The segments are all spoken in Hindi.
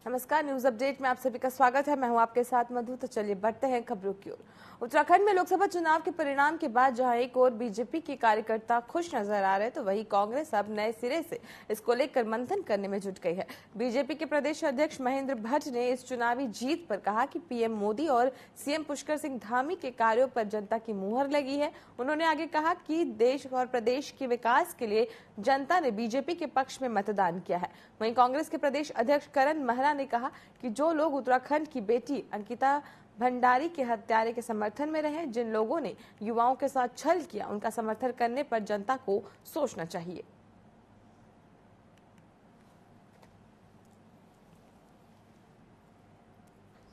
नमस्कार, न्यूज अपडेट में आप सभी का स्वागत है। मैं हूं आपके साथ मधु। तो चलिए बढ़ते हैं खबरों की ओर। उत्तराखंड में लोकसभा चुनाव के परिणाम के बाद जहां एक ओर बीजेपी के कार्यकर्ता खुश नजर आ रहे, तो वहीं कांग्रेस अब नए सिरे से इसको लेकर मंथन करने में जुट गई है। बीजेपी के प्रदेश अध्यक्ष महेंद्र भट्ट ने इस चुनावी जीत पर कहा कि पीएम मोदी और सीएम पुष्कर सिंह धामी के कार्यों पर जनता की मुहर लगी है। उन्होंने आगे कहा कि देश और प्रदेश के विकास के लिए जनता ने बीजेपी के पक्ष में मतदान किया है। वहीं कांग्रेस के प्रदेश अध्यक्ष करण महरा ने कहा कि जो लोग उत्तराखंड की बेटी अंकिता भंडारी के हत्यारे के समर्थन में रहे, जिन लोगों ने युवाओं के साथ छल किया, उनका समर्थन करने पर जनता को सोचना चाहिए।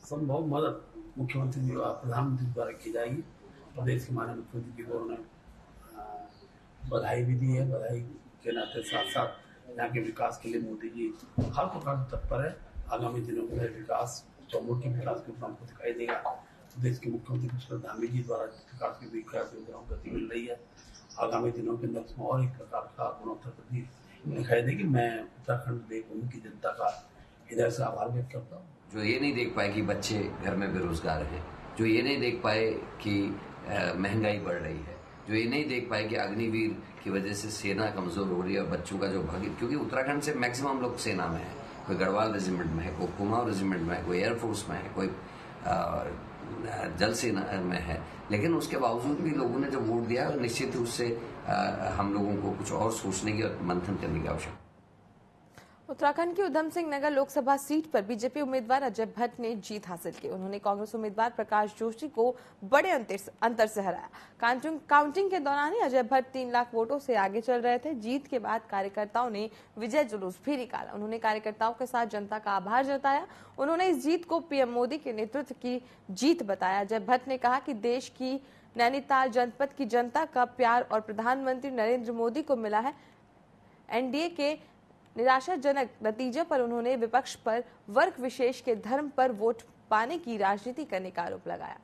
संभव मदद मुख्यमंत्री जी और प्रधानमंत्री द्वारा की जाएगी। प्रदेश के माननीय मुख्यमंत्री जी को उन्होंने बधाई भी दी है। बधाई के नाते साथ साथ यहाँ के विकास के लिए मोदी जी हर प्रकार तत्पर है। आगामी दिनों में विकास चौमुखी विकास के ऊपर हमको दिखाई देगा। प्रदेश के मुख्यमंत्री पुष्कर धामी जी द्वारा विकास की विकास योजनाओं को गति मिल रही है। आगामी दिनों के अंदर उसमें और एक प्रकार का गुणोत्तर वृद्धि दिखाई देगी। मैं उत्तराखंड देवभूमि की जनता का हृदय से आभार व्यक्त करता हूँ। जो ये नहीं देख पाए कि बच्चे घर में बेरोजगार हैं, जो ये नहीं देख पाए कि महंगाई बढ़ रही है, जो ये नहीं देख पाए कि अग्निवीर की वजह से सेना कमजोर हो रही है और बच्चों का जो भाग्य, क्योंकि उत्तराखंड से मैक्सिमम लोग सेना में है, कोई गढ़वाल रेजिमेंट में है, कोई कुमाऊं रेजिमेंट में है, कोई एयरफोर्स में है, कोई जल सेना में है, लेकिन उसके बावजूद भी लोगों ने जब वोट दिया, निश्चित रूप से हम लोगों को कुछ और सोचने की और मंथन करने की आवश्यकता। उत्तराखंड की उधम सिंह नगर लोकसभा सीट पर बीजेपी उम्मीदवार अजय भट्ट ने जीत हासिल की। उन्होंने कांग्रेस उम्मीदवार प्रकाश जोशी को बड़े अंतर से हराया। काउंटिंग के दौरान ही अजय भट्ट 3 लाख वोटों से आगे चल रहे थे। जीत के बाद कार्यकर्ताओं ने विजय जुलूस भी निकाला। उन्होंने कार्यकर्ताओं के साथ जनता का आभार जताया। उन्होंने इस जीत को पीएम मोदी के नेतृत्व की जीत बताया। अजय भट्ट ने कहा कि देश की नैनीताल जनपद की जनता का प्यार और प्रधानमंत्री नरेंद्र मोदी को मिला है। एनडीए के निराशाजनक नतीजे पर उन्होंने विपक्ष पर वर्ग विशेष के धर्म पर वोट पाने की राजनीति करने का आरोप लगाया।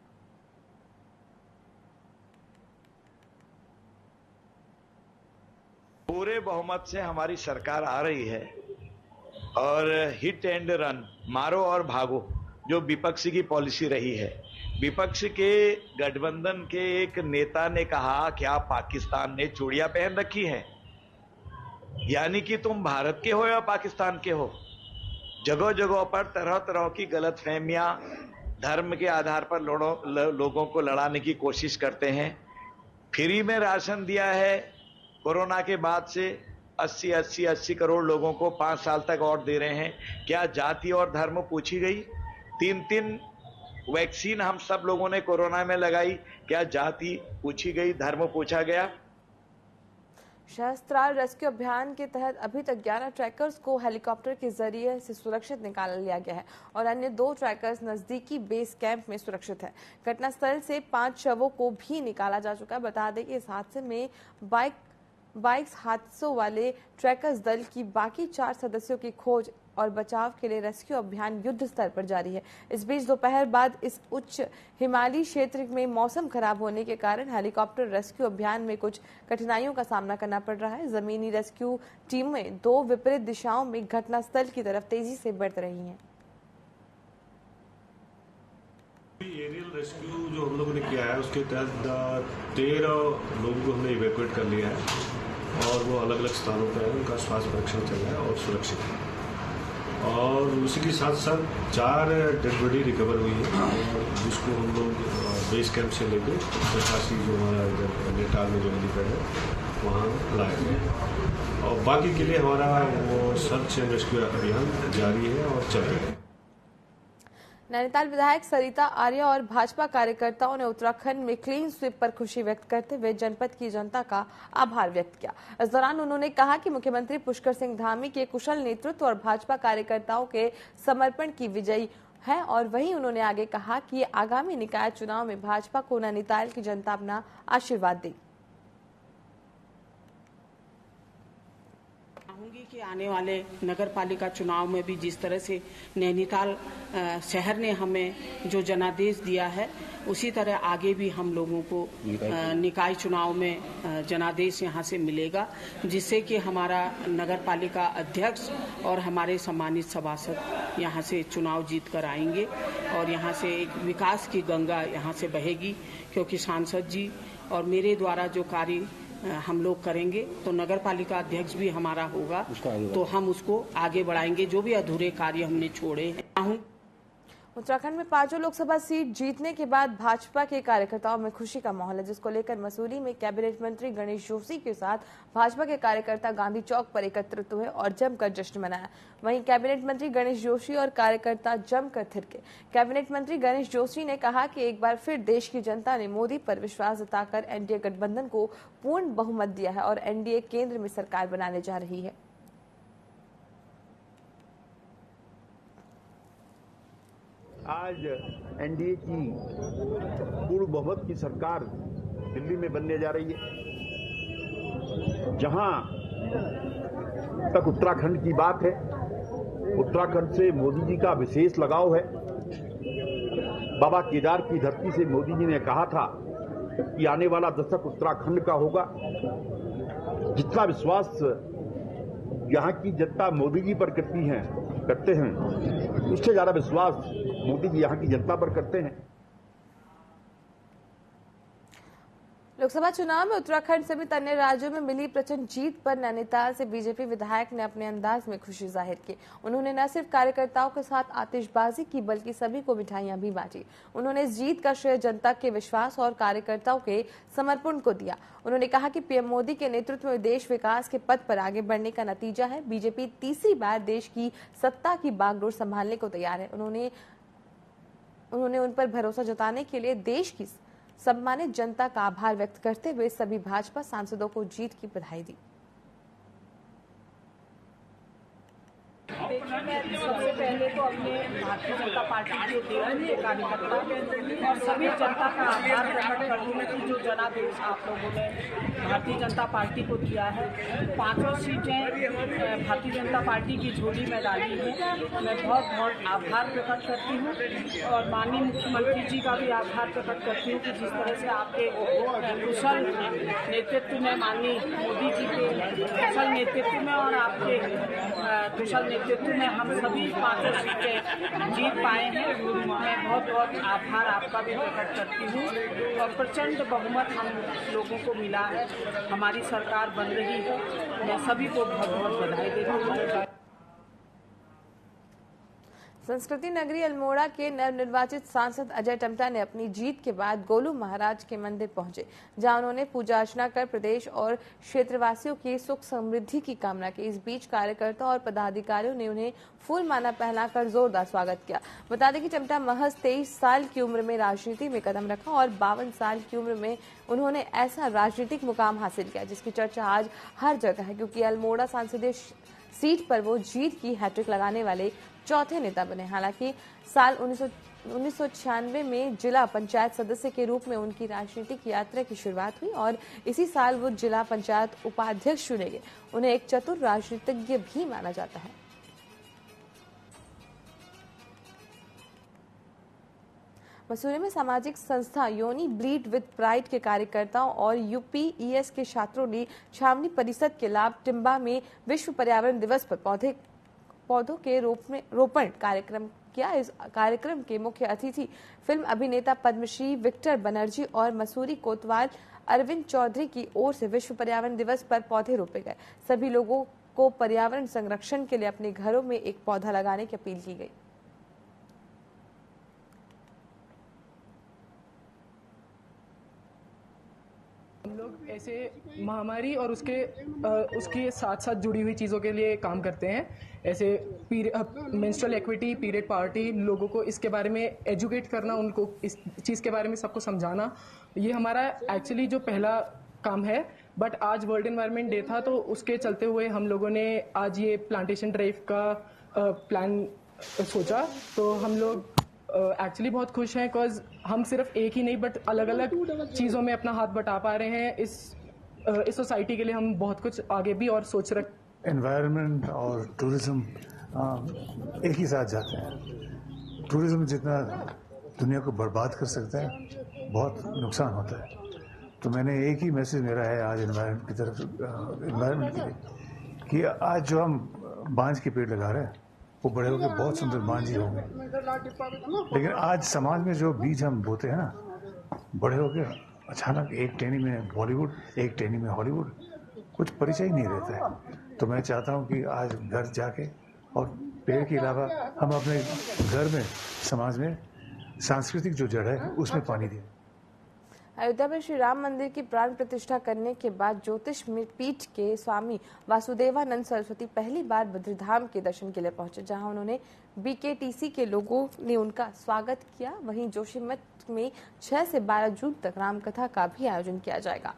पूरे बहुमत से हमारी सरकार आ रही है और हिट एंड रन, मारो और भागो, जो विपक्ष की पॉलिसी रही है। विपक्ष के गठबंधन के एक नेता ने कहा क्या पाकिस्तान ने चूड़ियां पहन रखी हैं, यानी कि तुम भारत के हो या पाकिस्तान के हो। जगह जगह पर तरह तरह की गलतफहमियां धर्म के आधार पर लोगों को लड़ाने की कोशिश करते हैं। फ्री में राशन दिया है कोरोना के बाद से 80 करोड़ लोगों को 5 साल तक और दे रहे हैं। क्या जाति और धर्म पूछी गई? 3 वैक्सीन हम सब लोगों ने कोरोना में लगाई, क्या जाति पूछी गई, धर्म पूछा गया? सहस्त्रार रेस्क्यू अभियान के तहत अभी तक 11 ट्रैकर्स को हेलीकॉप्टर के जरिए से सुरक्षित निकाल लिया गया है और अन्य 2 ट्रैकर्स नजदीकी बेस कैंप में सुरक्षित है। घटनास्थल से 5 शवों को भी निकाला जा चुका है। बता दें कि इस हादसे में बाइक्स हादसों वाले ट्रैकर्स दल की बाकी 4 सदस्यों की खोज और बचाव के लिए रेस्क्यू अभियान युद्ध स्तर पर जारी है। इस बीच दोपहर बाद इस उच्च हिमालयी क्षेत्र में मौसम खराब होने के कारण हेलीकॉप्टर रेस्क्यू अभियान में कुछ कठिनाइयों का सामना करना पड़ रहा है। जमीनी रेस्क्यू टीमें 2 विपरीत दिशाओं में घटनास्थल की तरफ तेजी से बढ़ रही हैं। एरियल रेस्क्यू जो हम लोगों ने किया है उसके तहत 13 लोगों को हमने इवैक्यूएट कर लिया है और वो अलग अलग स्थानों पर है, उनका स्वास्थ्य परीक्षण चल रहा है और सुरक्षित है। और उसी के साथ साथ 4 डेड बॉडी रिकवर हुई है और जिसको हम लोग बेस कैंप से लेके प्रशासी जो हमारा इधर नैनीताल में जो हेलीपैड है वहाँ लाए गए और बाकी के लिए हमारा वो सर्च एंड रेस्क्यू अभियान जारी है और चल रहा है। नैनीताल विधायक सरिता आर्य और भाजपा कार्यकर्ताओं ने उत्तराखंड में क्लीन स्वीप पर खुशी व्यक्त करते हुए जनपद की जनता का आभार व्यक्त किया। इस दौरान उन्होंने कहा कि मुख्यमंत्री पुष्कर सिंह धामी के कुशल नेतृत्व और भाजपा कार्यकर्ताओं के समर्पण की विजयी है और वहीं उन्होंने आगे कहा कि आगामी निकाय चुनाव में भाजपा को नैनीताल की जनता अपना आशीर्वाद दे। चाहूंगी कि आने वाले नगर पालिका चुनाव में भी जिस तरह से नैनीताल शहर ने हमें जो जनादेश दिया है उसी तरह आगे भी हम लोगों को निकाय चुनाव में जनादेश यहां से मिलेगा, जिससे कि हमारा नगर पालिका अध्यक्ष और हमारे सम्मानित सभासद यहाँ से चुनाव जीत कर आएंगे और यहाँ से एक विकास की गंगा यहाँ से बहेगी, क्योंकि सांसद जी और मेरे द्वारा जो कार्य हम लोग करेंगे तो नगर पालिका अध्यक्ष भी हमारा होगा, तो हम उसको आगे बढ़ाएंगे। जो भी अधूरे कार्य हमने छोड़े हैं। उत्तराखंड में 5 लोकसभा सीट जीतने के बाद भाजपा के कार्यकर्ताओं में खुशी का माहौल है, जिसको लेकर मसूरी में कैबिनेट मंत्री गणेश जोशी के साथ भाजपा के कार्यकर्ता गांधी चौक पर एकत्रित हुए और जमकर जश्न मनाया। वहीं कैबिनेट मंत्री गणेश जोशी और कार्यकर्ता जमकर थिरके। कैबिनेट मंत्री गणेश जोशी ने कहा कि एक बार फिर देश की जनता ने मोदी पर विश्वास जताकर एनडीए गठबंधन को पूर्ण बहुमत दिया है और एनडीए केंद्र में सरकार बनाने जा रही है। आज एनडीए की पूर्ण बहुमत की सरकार दिल्ली में बनने जा रही है। जहां तक उत्तराखंड की बात है, उत्तराखंड से मोदी जी का विशेष लगाव है। बाबा केदार की धरती से मोदी जी ने कहा था कि आने वाला दशक उत्तराखंड का होगा। जितना विश्वास यहाँ की जनता मोदी जी पर करते हैं, उससे ज्यादा विश्वास मोदी जी यहाँ की जनता पर करते हैं। लोकसभा चुनाव में उत्तराखंड समेत अन्य राज्यों में मिली प्रचंड जीत पर नैनीताल से बीजेपी विधायक ने अपने अंदाज में खुशी जाहिर की। उन्होंने न सिर्फ कार्यकर्ताओं के साथ आतिशबाजी की, बल्कि सभी को मिठाइयां भी बांटी। उन्होंने इस जीत का श्रेय जनता के विश्वास और कार्यकर्ताओं के समर्पण को दिया। उन्होंने कहा कि पीएम मोदी के नेतृत्व में देश विकास के पथ पर आगे बढ़ने का नतीजा है। बीजेपी तीसरी बार देश की सत्ता की बागडोर संभालने को तैयार है। उन्होंने उन पर भरोसा जताने के लिए देश की सम्मानित जनता का आभार व्यक्त करते हुए सभी भाजपा सांसदों को जीत की बधाई दी। सबसे पहले तो अपने भारतीय जनता पार्टी के देश कार्यकर्ता और सभी जनता का आभार प्रकट करती हूँ कि जो जनादेश आप लोगों ने भारतीय जनता पार्टी को दिया है। 5 सीटें भारतीय जनता पार्टी की झोली में डाली है। मैं बहुत आभार प्रकट करती हूँ और माननीय मुख्यमंत्री जी का भी आभार प्रकट करती हूँ कि जिस तरह से आपके कुशल नेतृत्व में, माननीय मोदी जी के कुशल नेतृत्व में और आपके कुशल नेतृत्व में हम सभी 5 सीटें जीत पाए हैं। मैं बहुत आभार आपका भी प्रकट करती हूँ और प्रचंड बहुमत हम लोगों को मिला है। हमारी सरकार बन रही है। मैं सभी को बहुत बधाई देती हूँ। संस्कृति नगरी अल्मोड़ा के नवनिर्वाचित सांसद अजय टम्टा ने अपनी जीत के बाद गोलू महाराज के मंदिर पहुंचे, जहां उन्होंने पूजा अर्चना कर प्रदेश और क्षेत्रवासियों की सुख समृद्धि की कामना की। इस बीच कार्यकर्ता और पदाधिकारियों ने उन्हें फूल माला पहनाकर जोरदार स्वागत किया। बता दें कि टम्टा महज 23 साल की उम्र में राजनीति में कदम रखा और 52 साल की उम्र में उन्होंने ऐसा राजनीतिक मुकाम हासिल किया जिसकी चर्चा आज हर जगह है, क्योंकि अल्मोड़ा संसदीय सीट पर वो जीत की हैट्रिक लगाने वाले चौथे नेता बने। हालांकि साल 1996 में जिला पंचायत सदस्य के रूप में उनकी राजनीतिक यात्रा की शुरुआत हुई और इसी साल वो जिला पंचायत उपाध्यक्ष चुने गए। उन्हें एक चतुर राजनीतिज्ञ भी माना जाता है। मसूरी में सामाजिक संस्था योनी ब्रीड विद प्राइड के कार्यकर्ताओं और यूपीईएस के छात्रों ने छावनी परिषद के लाभ टिम्बा में विश्व पर्यावरण दिवस पर पौधों के रोपण कार्यक्रम किया। इस कार्यक्रम के मुख्य अतिथि फिल्म अभिनेता पद्मश्री विक्टर बनर्जी और मसूरी कोतवाल अरविंद चौधरी की ओर से विश्व पर्यावरण दिवस पर पौधे रोपे गए। सभी लोगों को पर्यावरण संरक्षण के लिए अपने घरों में एक पौधा लगाने की अपील की गई। हम लोग ऐसे महामारी और उसके साथ साथ जुड़ी हुई चीज़ों के लिए काम करते हैं। ऐसे मेंस्ट्रुअल इक्विटी, पीरियड पावर्टी, लोगों को इसके बारे में एजुकेट करना, उनको इस चीज़ के बारे में सबको समझाना, ये हमारा एक्चुअली जो पहला काम है। बट आज वर्ल्ड एनवायरनमेंट डे था, तो उसके चलते हुए हम लोगों ने आज ये प्लांटेशन ड्राइव का प्लान सोचा। तो हम लोग एक्चुअली बहुत खुश हैं, बिकॉज हम सिर्फ एक ही नहीं बट अलग अलग चीज़ों में अपना हाथ बटा पा रहे हैं। इस सोसाइटी के लिए हम बहुत कुछ आगे भी और सोच रहे। एनवायरनमेंट और टूरिज्म एक ही साथ जाते हैं। टूरिज्म जितना दुनिया को बर्बाद कर सकता है, बहुत नुकसान होता है। तो मैंने एक ही मैसेज मेरा है आज एनवायरनमेंट की तरफ, एनवायरनमेंट के लिए, कि आज जो हम बांज के पेड़ लगा रहे हैं वो बड़े होकर बहुत सुंदर मांझी होंगे। लेकिन आज समाज में जो बीज हम बोते हैं ना, बड़े होकर अचानक एक टहनी में बॉलीवुड, एक टहनी में हॉलीवुड, कुछ परिचय ही नहीं रहता है। तो मैं चाहता हूं कि आज घर जाके और पेड़ के अलावा हम अपने घर में, समाज में सांस्कृतिक जो जड़ है उसमें पानी दें। अयोध्या में श्री राम मंदिर की प्राण प्रतिष्ठा करने के बाद ज्योतिष पीठ के स्वामी वासुदेवानंद सरस्वती पहली बार बद्रीधाम के दर्शन के लिए पहुंचे, जहां उन्होंने बीकेटीसी के लोगों ने उनका स्वागत किया। वहीं जोशीमठ में 6 से 12 जून तक रामकथा का भी आयोजन किया जाएगा।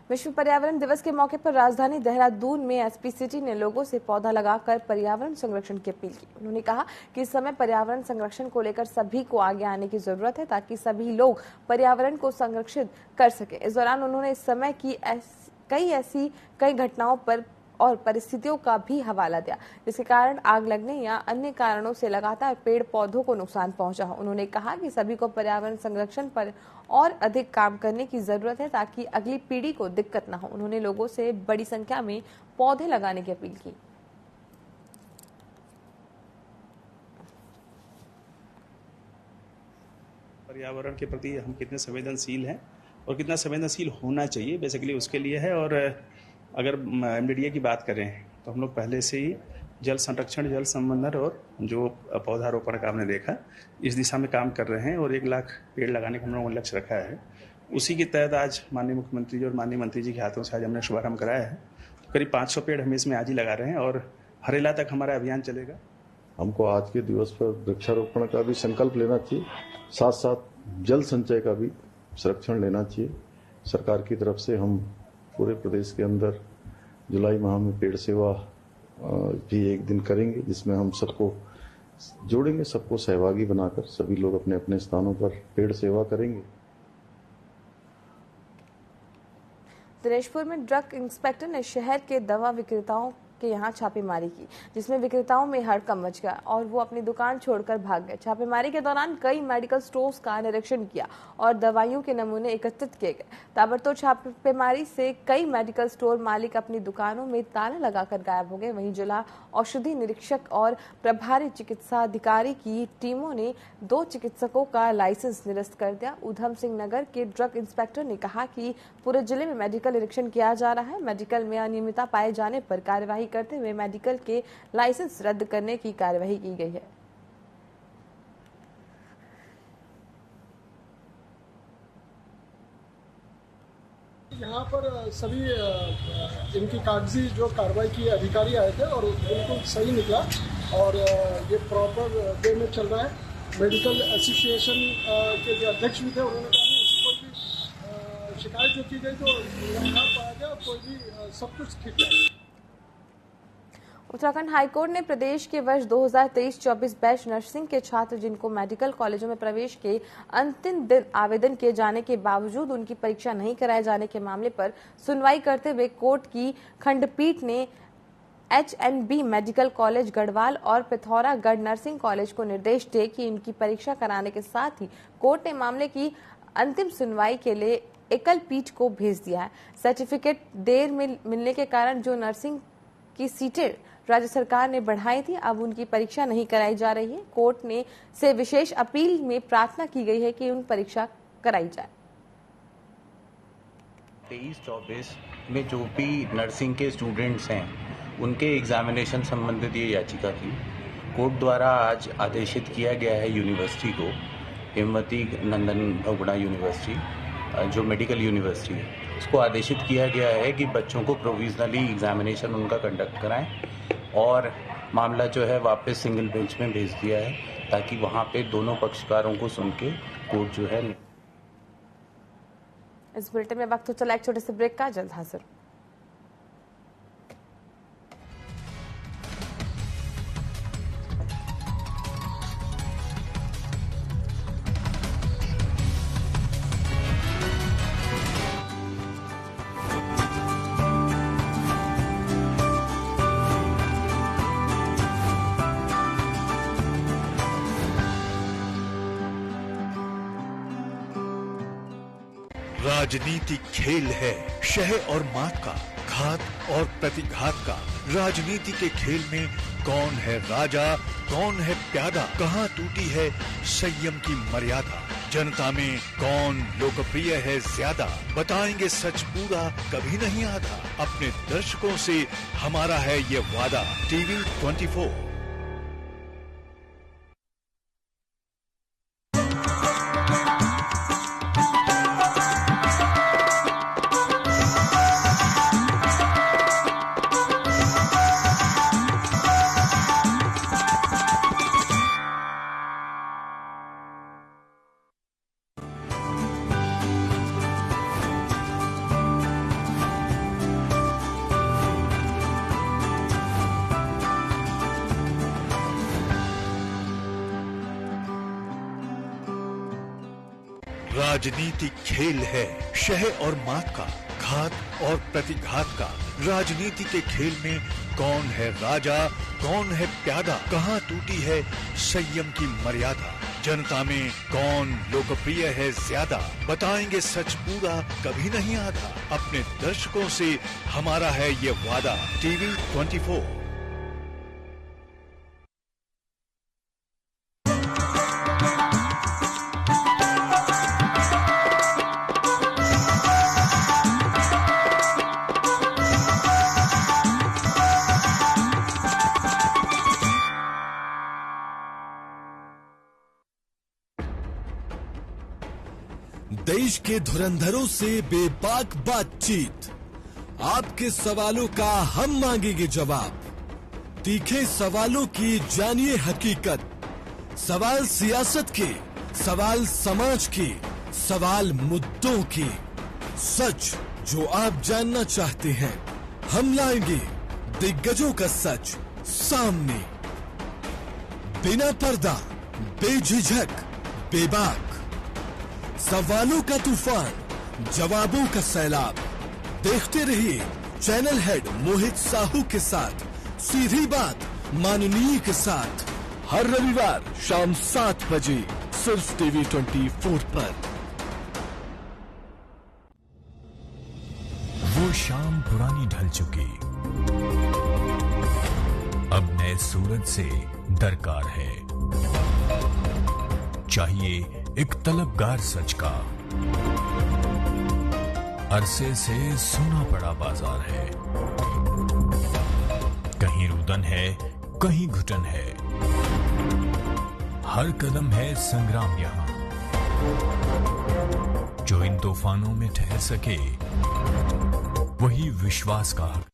विश्व पर्यावरण दिवस के मौके पर राजधानी देहरादून में एसपी सिटी ने लोगों से पौधा लगाकर पर्यावरण संरक्षण की अपील की। उन्होंने कहा कि इस समय पर्यावरण संरक्षण को लेकर सभी को आगे आने की जरूरत है, ताकि सभी लोग पर्यावरण को संरक्षित कर सके। इस दौरान उन्होंने इस समय की कई घटनाओं पर और परिस्थितियों का भी हवाला दिया, जिसके कारण आग लगने या अन्य कारणों से लगातार पेड़ पौधों को नुकसान पहुंचा। उन्होंने कहा कि सभी को पर्यावरण संरक्षण पर और अधिक काम करने की जरूरत है, ताकि अगली पीढ़ी को दिक्कत न हो। उन्होंने लोगों से बड़ी संख्या में पौधे लगाने की अपील की। पर्यावरण के प्रति हम कितने संवेदनशील हैं और कितना संवेदनशील होना चाहिए, बेसिकली उसके लिए है। और अगर एमडीडीए की बात करें तो हम लोग पहले से ही जल संरक्षण, जल संवर्धन और जो पौधारोपण का हमने देखा, इस दिशा में काम कर रहे हैं और 1 लाख पेड़ लगाने का हम लोगों ने लक्ष्य रखा है। उसी के तहत आज माननीय मुख्यमंत्री जी और माननीय मंत्री जी के हाथों से आज हमने शुभारंभ कराया है। करीब 500 पेड़ हम इसमें आज ही लगा रहे हैं और हरेला तक हमारा अभियान चलेगा। हमको आज के दिवस पर वृक्षारोपण का भी संकल्प लेना चाहिए, साथ साथ जल संचय का भी संरक्षण लेना चाहिए। सरकार की तरफ से हम पूरे प्रदेश के अंदर जुलाई माह में पेड़ सेवा भी एक दिन करेंगे, जिसमें हम सबको जोड़ेंगे, सबको सहभागी बनाकर सभी लोग अपने अपने स्थानों पर पेड़ सेवा करेंगे। दिनेशपुर में ड्रग इंस्पेक्टर ने शहर के दवा विक्रेताओं के यहाँ छापेमारी की, जिसमें विक्रेताओं में हड़कंप मच गया और वो अपनी दुकान छोड़कर भाग गए। छापेमारी के दौरान कई मेडिकल स्टोर्स का निरीक्षण किया और दवाइयों के नमूने एकत्रित किए गए। ताबड़तोड़ छापेमारी से कई मेडिकल स्टोर मालिक अपनी दुकानों में ताला लगाकर गायब हो गए। वहीं जिला औषधि निरीक्षक और प्रभारी चिकित्सा अधिकारी की टीमों ने 2 चिकित्सकों का लाइसेंस निरस्त कर दिया। उधम सिंह नगर के ड्रग इंस्पेक्टर ने कहा कि पूरे जिले में मेडिकल निरीक्षण किया जा रहा है। मेडिकल में अनियमितता पाए जाने पर कार्यवाही करते हुए मेडिकल के लाइसेंस रद्द करने की कार्यवाही की गई है। यहाँ पर सभी इनकी कागजी जो कार्रवाई की अधिकारी आए थे और बिल्कुल सही निकला और ये प्रॉपर वे में चल रहा है। मेडिकल एसोसिएशन के जो अध्यक्ष भी थे उन्होंने कहा कि ऐसी कोई भी शिकायत जो की गई तो यहाँ पाया गया, कोई भी सब कुछ ठीक है। उत्तराखंड हाईकोर्ट ने प्रदेश के वर्ष 2023-24 बैच नर्सिंग के छात्र जिनको मेडिकल कॉलेजों में प्रवेश के अंतिम दिन आवेदन किए जाने के बावजूद उनकी परीक्षा नहीं कराए जाने के मामले पर सुनवाई करते हुए कोर्ट की खंडपीठ ने HNB मेडिकल कॉलेज गढ़वाल और पिथौरागढ़ नर्सिंग कॉलेज को निर्देश दिए कि इनकी परीक्षा कराने के साथ ही कोर्ट ने मामले की अंतिम सुनवाई के लिए एकल पीठ को भेज दिया है। सर्टिफिकेट देर में मिलने के कारण जो नर्सिंग की सीटें राज्य सरकार ने बढ़ाई थी, अब उनकी परीक्षा नहीं कराई जा रही है। कोर्ट ने से विशेष अपील में प्रार्थना की गई है कि उन परीक्षा कराई जाए। 23-24 में जो भी नर्सिंग के स्टूडेंट्स हैं उनके एग्जामिनेशन संबंधित ये याचिका थी। कोर्ट द्वारा आज आदेशित किया गया है यूनिवर्सिटी को, हेमवती नंदन बहुगुणा यूनिवर्सिटी जो मेडिकल यूनिवर्सिटी है, उसको आदेशित किया गया है कि बच्चों को प्रोविजनली एग्जामिनेशन उनका कंडक्ट कराएं और मामला जो है वापस सिंगल बेंच में भेज दिया है, ताकि वहां पे दोनों पक्षकारों को सुन के कोर्ट जो है। इस बुलेटिन में वक्त हो चला एक छोटे से ब्रेक का, जल्द हाजिर। राजनीति खेल है शह और मात का, घात और प्रतिघात का। राजनीति के खेल में कौन है राजा, कौन है प्यादा, कहाँ टूटी है संयम की मर्यादा। जनता में कौन लोकप्रिय है ज्यादा, बताएंगे सच पूरा कभी नहीं आधा। अपने दर्शकों से हमारा है ये वादा। टीवी 24। राजनीति खेल है शह और मात का, घात और प्रतिघात का। राजनीति के खेल में कौन है राजा, कौन है प्यादा, कहाँ टूटी है संयम की मर्यादा। जनता में कौन लोकप्रिय है ज्यादा, बताएंगे सच पूरा कभी नहीं आधा। अपने दर्शकों से हमारा है ये वादा। टीवी 24। देश के धुरंधरों से बेबाक बातचीत, आपके सवालों का हम मांगेंगे जवाब। तीखे सवालों की जानिए हकीकत। सवाल सियासत के, सवाल समाज के, सवाल मुद्दों के। सच जो आप जानना चाहते हैं, हम लाएंगे दिग्गजों का सच सामने। बिना पर्दा, बेझिझक, बेबाक। सवालों का तूफान, जवाबों का सैलाब। देखते रहिए चैनल हेड मोहित साहू के साथ सीधी बात माननीय के साथ, हर रविवार शाम 7 बजे सिर्फ टीवी 24 पर। वो शाम पुरानी ढल चुकी, अब नए सूरज से दरकार है। चाहिए एक तलबगार सच का। अरसे से सुना पड़ा बाजार है, कहीं रुदन है, कहीं घुटन है। हर कदम है संग्राम यहां। जो इन तूफानों में ठहर सके, वही विश्वास का हक।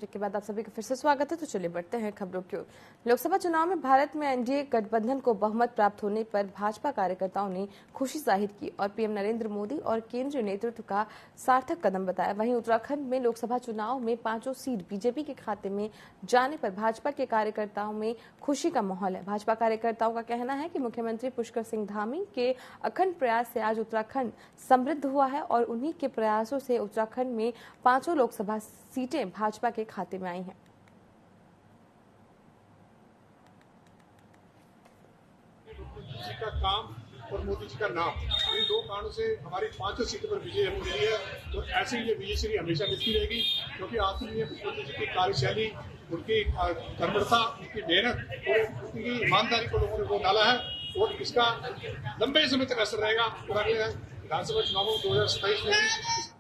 के बाद आप सभी का फिर से स्वागत है। तो चलिए बढ़ते हैं खबरों की ओर। लोकसभा चुनाव में भारत में एनडीए गठबंधन को बहुमत प्राप्त होने पर भाजपा कार्यकर्ताओं ने खुशी जाहिर की और पीएम नरेंद्र मोदी और केंद्रीय नेतृत्व का सार्थक कदम बताया। वहीं उत्तराखंड में लोकसभा चुनाव में 5 सीट बीजेपी के खाते में जाने पर भाजपा के कार्यकर्ताओं में खुशी का माहौल है। भाजपा कार्यकर्ताओं का कहना है कि मुख्यमंत्री पुष्कर सिंह धामी के अखंड प्रयास से आज उत्तराखंड समृद्ध हुआ है और उन्हीं के प्रयासों से उत्तराखंड में 5 लोकसभा सीटें भाजपा के खाते में आई हैं। जी का काम और मोदी जी का नाम, इन 2 कारणों से हमारी 5 सीटों पर विजय मिली है। तो ऐसे ही ये विजय श्री हमेशा मिलती रहेगी, क्योंकि आखिर ये मुख्यमंत्री जी की कार्यशैली, उनकी कर्मठता, उनकी मेहनत और उनकी ईमानदारी को लोगों ने वोट डाला है और इसका लंबे समय तक असर रहेगा। और अगले विधानसभा चुनावों 2027 में।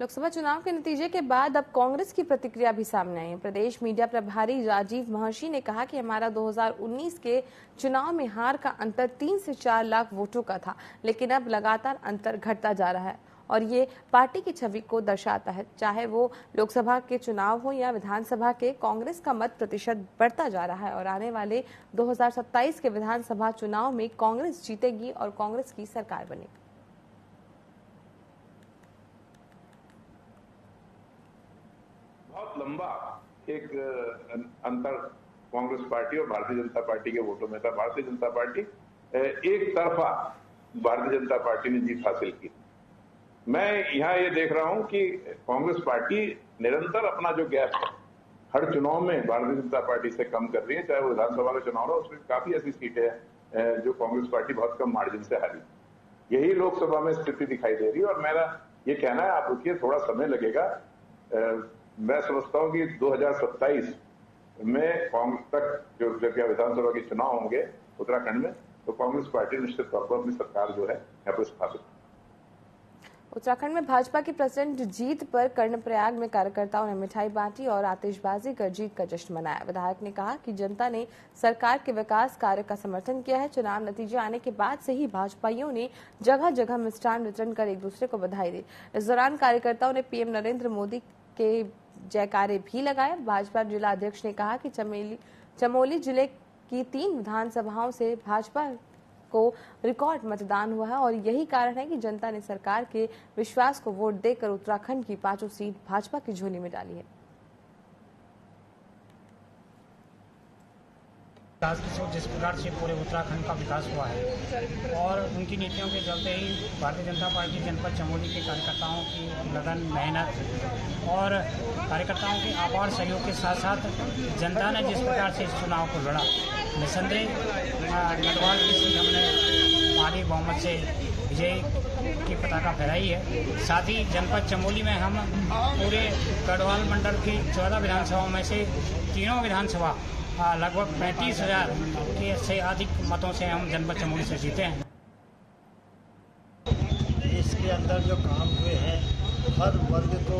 लोकसभा चुनाव के नतीजे के बाद अब कांग्रेस की प्रतिक्रिया भी सामने आई है। प्रदेश मीडिया प्रभारी राजीव महर्षि ने कहा कि हमारा 2019 के चुनाव में हार का अंतर 3 से 4 लाख वोटों का था, लेकिन अब लगातार अंतर घटता जा रहा है और ये पार्टी की छवि को दर्शाता है। चाहे वो लोकसभा के चुनाव हो या विधानसभा के, कांग्रेस का मत प्रतिशत बढ़ता जा रहा है और आने वाले 2027 के विधानसभा चुनाव में कांग्रेस जीतेगी और कांग्रेस की सरकार बनेगी। लंबा एक अंतर कांग्रेस पार्टी और भारतीय जनता पार्टी के वोटों में था। भारतीय जनता पार्टी एक तरफा भारतीय जनता पार्टी ने जीत हासिल की। मैं यहाँ ये देख रहा हूँ कि कांग्रेस पार्टी निरंतर अपना जो गैप है हर चुनाव में भारतीय जनता पार्टी से कम कर रही है। चाहे वो विधानसभा का चुनाव हो, उसमें काफी ऐसी सीटें हैं जो कांग्रेस पार्टी बहुत कम मार्जिन से हारी। यही लोकसभा में स्थिति दिखाई दे रही है और मेरा ये कहना है, आप रुकिए, थोड़ा समय लगेगा। मैं समझता हूँ कि 2027 में कांग्रेस तक जो जब विधानसभा के चुनाव होंगे उत्तराखंड में, तो कांग्रेस पार्टी निश्चित तौर पर अपनी सरकार जो है यहाँ पर स्थापित। उत्तराखंड में भाजपा की प्रेसिडेंट जीत पर कर्णप्रयाग में कार्यकर्ताओं ने मिठाई बांटी और आतिशबाजी कर जीत का जश्न मनाया। विधायक ने कहा कि जनता ने सरकार के विकास कार्य का समर्थन किया है। चुनाव नतीजे आने के बाद से ही भाजपाइयों ने जगह जगह मिष्ठान वितरण कर एक दूसरे को बधाई दी। इस दौरान कार्यकर्ताओं ने पीएम नरेंद्र मोदी के जयकारे भी लगाए। भाजपा जिला अध्यक्ष ने कहा कि चमोली जिले की 3 विधानसभाओं से भाजपा को रिकॉर्ड मतदान हुआ है और यही कारण है कि जनता ने सरकार के विश्वास को वोट देकर उत्तराखंड की 5 सीट भाजपा की झोली में डाली है। जिस प्रकार से पूरे उत्तराखंड का विकास हुआ है और उनकी नीतियों के चलते ही भारतीय जनता पार्टी जनपद चमोली के कार्यकर्ताओं की लगन, मेहनत और कार्यकर्ताओं के आपार सहयोग के साथ साथ जनता ने जिस प्रकार से इस चुनाव को लड़ा, निसंदेह गढ़वाल की सीट हमने भारी बहुमत से विजय की पताका फहराई है। साथ ही जनपद चमोली में हम पूरे गढ़वाल मंडल की 14 विधानसभाओं में से तीनों विधानसभा लगभग 35,000 के से अधिक मतों से हम जनपद चमोली से जीते हैं। इसके अंदर जो काम हुए हैं हर वर्ग को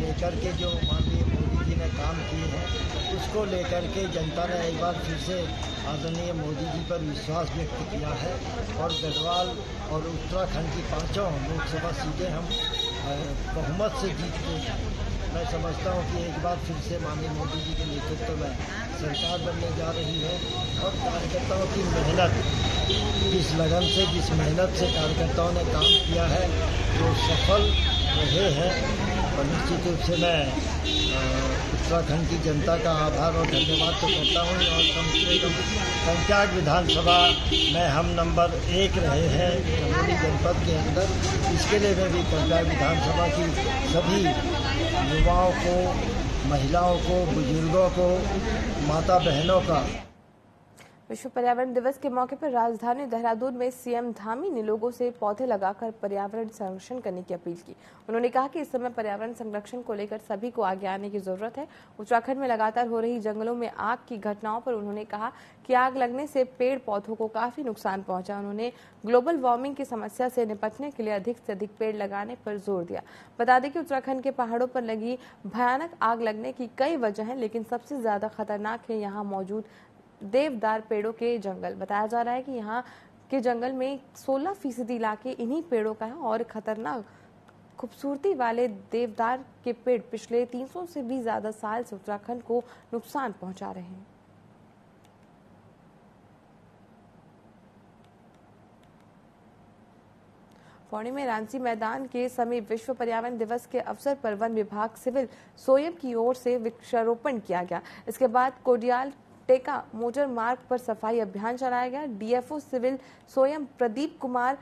लेकर के जो माननीय मोदी जी ने काम किए हैं उसको लेकर के जनता ने एक बार फिर से आदरणीय मोदी जी पर विश्वास व्यक्त किया है और गढ़वाल और उत्तराखंड की 5 लोकसभा सीटें हम बहुमत से जीत के मैं समझता हूँ कि एक बार फिर से माननीय मोदी जी के नेतृत्व में सरकार बनने जा रही है और कार्यकर्ताओं की मेहनत, जिस लगन से जिस मेहनत से कार्यकर्ताओं ने काम किया है वो सफल रहे हैं और निश्चित रूप से मैं उत्तराखंड की जनता का आभार और धन्यवाद तो करता हूँ। और कम से कम पंचायत विधानसभा में हम नंबर 1 रहे हैं चमोली जनपद के अंदर। इसके लिए मैं भी पंचायत विधानसभा की सभी युवाओं को, महिलाओं को, बुजुर्गों को, माता बहनों का। विश्व पर्यावरण दिवस के मौके पर राजधानी देहरादून में सीएम धामी ने लोगों से पौधे लगाकर पर्यावरण संरक्षण करने की अपील की। उन्होंने कहा कि इस समय पर्यावरण संरक्षण को लेकर सभी को आगे आने की जरूरत है। उत्तराखंड में लगातार हो रही जंगलों में आग की घटनाओं पर उन्होंने कहा कि आग लगने से पेड़ पौधों को काफी नुकसान पहुंचा। उन्होंने ग्लोबल वार्मिंग की समस्या से निपटने के लिए अधिक से अधिक पेड़ लगाने पर जोर दिया। बता दें कि उत्तराखंड के पहाड़ों पर लगी भयानक आग लगने की कई वजह है, लेकिन सबसे ज्यादा खतरनाक है यहाँ मौजूद देवदार पेड़ों के जंगल। बताया जा रहा है कि यहाँ के जंगल में 16% इलाके इन्हीं पेड़ों का है और खतरनाक खूबसूरती वाले देवदार के पेड़ पिछले 300 से भी ज्यादा साल से उत्तराखंड को नुकसान पहुंचा रहे हैं। पौड़ी में रांची मैदान के समीप विश्व पर्यावरण दिवस के अवसर पर वन विभाग सिविल सोयम की ओर से वृक्षारोपण किया गया। इसके बाद कोडियाल टेका मोटर मार्ग पर सफाई अभियान चलाया गया। डीएफओ सिविल सोयम प्रदीप कुमार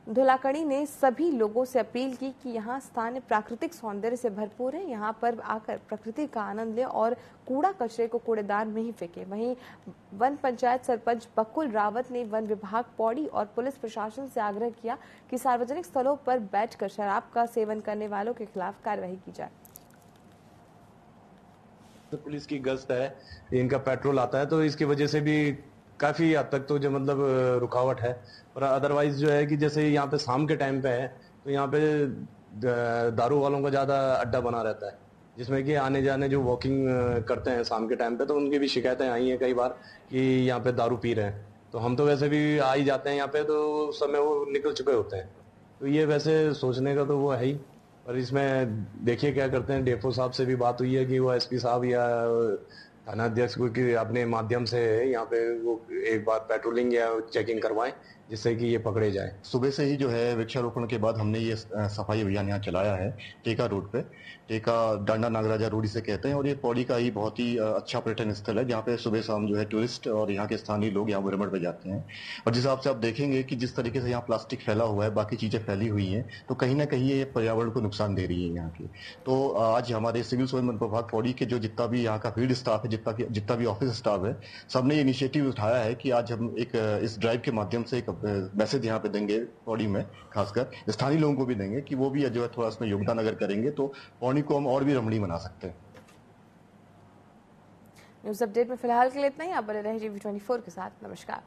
धुलाकड़ी ने सभी लोगों से अपील की कि यहाँ स्थानीय प्राकृतिक सौंदर्य से भरपूर है, यहाँ पर आकर प्रकृति का आनंद ले और कूड़ा कचरे को कूड़ेदान में ही फेंके। वहीं वन पंचायत सरपंच बकुल रावत ने वन विभाग पौड़ी और पुलिस प्रशासन से आग्रह किया कि सार्वजनिक स्थलों पर बैठकर शराब का सेवन करने वालों के खिलाफ कार्रवाई की जाए। पुलिस की गश्त है, इनका पेट्रोल आता है, तो इसकी वजह से भी काफी हद तक तो जो मतलब रुकावट है। और अदरवाइज जो है कि जैसे यहाँ पे शाम के टाइम पे है तो यहाँ पे दारू वालों का ज्यादा अड्डा बना रहता है, जिसमें कि आने जाने जो वॉकिंग करते हैं शाम के टाइम पे, तो उनकी भी शिकायतें आई हैं कई बार कि यहाँ पे दारू पी रहे हैं। तो हम तो वैसे भी आ ही जाते हैं यहाँ पे, तो उस समय वो निकल चुके होते हैं। तो ये वैसे सोचने का तो वो है ही, पर इसमें देखिए क्या करते हैं। डीएफओ साहब से भी बात हुई है कि वो एसपी साहब या थाना अध्यक्ष को कि अपने माध्यम से यहाँ पे वो एक बार पेट्रोलिंग या चेकिंग करवाएं जिससे कि ये पकड़े जाएं। सुबह से ही जो है वृक्षारोपण के बाद हमने ये सफाई अभियान यहाँ चलाया है टेका रोड पे। टेका डांडा नागराजा रोड इसे कहते हैं और ये पौड़ी का ही बहुत ही अच्छा पर्यटन स्थल है जहाँ पे सुबह शाम जो है टूरिस्ट और यहाँ के स्थानीय लोग यहाँ भ्रमण पे जाते हैं। और जिस हिसाब से आप देखेंगे कि जिस तरीके से यहाँ प्लास्टिक फैला हुआ है, बाकी चीजें फैली हुई हैं, तो कहीं ना कहीं ये पर्यावरण को नुकसान दे रही है यहाँ की। तो आज हमारे सिविल सप्लाई प्रभाग पौड़ी के जो जितना भी यहाँ का फील्ड स्टाफ है, जितना भी ऑफिस स्टाफ है, सबने ये इनिशिएटिव उठाया है कि आज हम एक इस ड्राइव के माध्यम से एक मैसेज यहाँ पे देंगे पौड़ी में, खासकर स्थानीय लोगों को भी देंगे कि वो भी जो है थोड़ा इसमें योगदान अगर करेंगे तो पौड़ी को हम और भी रमणीय बना सकते हैं। न्यूज अपडेट में फिलहाल के लिए इतना ही। आप बने रहे TV24 के साथ। नमस्कार।